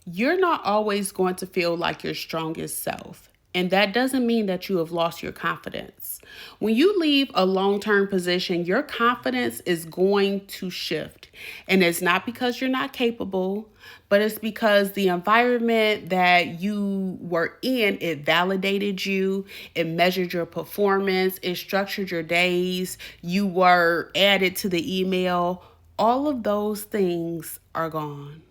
You're not always going to feel like your strongest self. And that doesn't mean that you have lost your confidence. When you leave a long term position, your confidence is going to shift. And it's not because you're not capable, but it's because the environment that you were in, it validated you, it measured your performance, it structured your days, you were added to the email. All of those things are gone.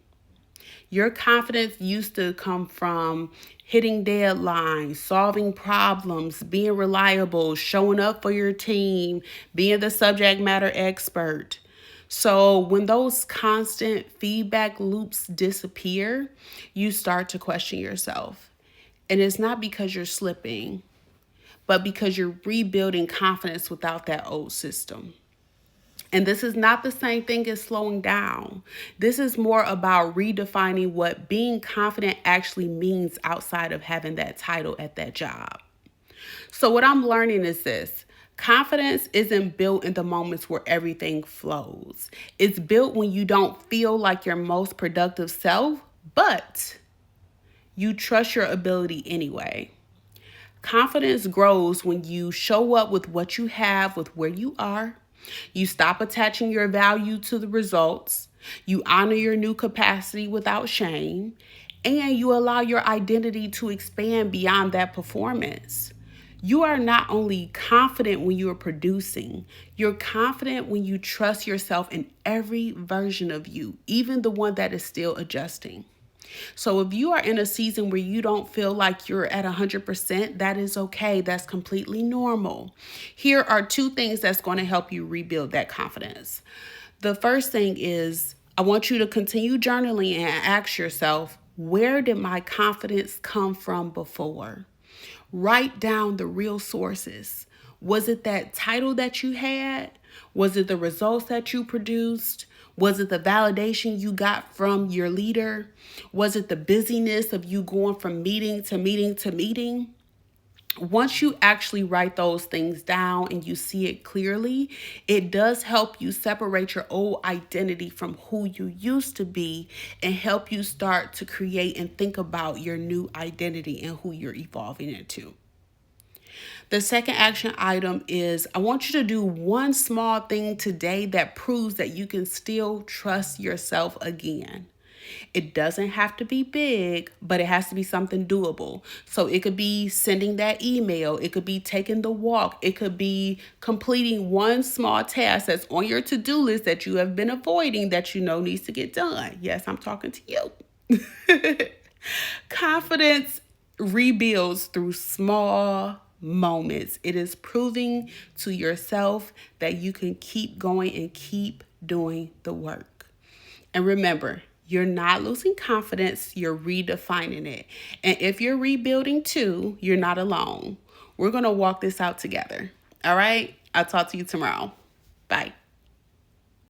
Your confidence used to come from hitting deadlines, solving problems, being reliable, showing up for your team, being the subject matter expert. So, when those constant feedback loops disappear, you start to question yourself. And it's not because you're slipping, but because you're rebuilding confidence without that old system. And this is not the same thing as slowing down. This is more about redefining what being confident actually means outside of having that title at that job. So, what I'm learning is this: confidence isn't built in the moments where everything flows, it's built when you don't feel like your most productive self, but you trust your ability anyway. Confidence grows when you show up with what you have, with where you are. You stop attaching your value to the results. You honor your new capacity without shame. And you allow your identity to expand beyond that performance. You are not only confident when you are producing, you're confident when you trust yourself in every version of you, even the one that is still adjusting. So if you are in a season where you don't feel like you're at 100%, that is okay. That's completely normal. Here are two things that's going to help you rebuild that confidence. The first thing is I want you to continue journaling and ask yourself, where did my confidence come from before? Write down the real sources. Was it that title that you had? Was it the results that you produced? Was it the validation you got from your leader? Was it the busyness of you going from meeting to meeting to meeting? Once you actually write those things down and you see it clearly, it does help you separate your old identity from who you used to be and help you start to create and think about your new identity and who you're evolving into. The second action item is I want you to do one small thing today that proves that you can still trust yourself again. It doesn't have to be big, but it has to be something doable. So it could be sending that email. It could be taking the walk. It could be completing one small task that's on your to-do list that you have been avoiding that you know needs to get done. Yes, I'm talking to you. Confidence rebuilds through small moments. It is proving to yourself that you can keep going and keep doing the work. And remember, you're not losing confidence, you're redefining it. And if you're rebuilding too, you're not alone. We're going to walk this out together. All right? I'll talk to you tomorrow. Bye.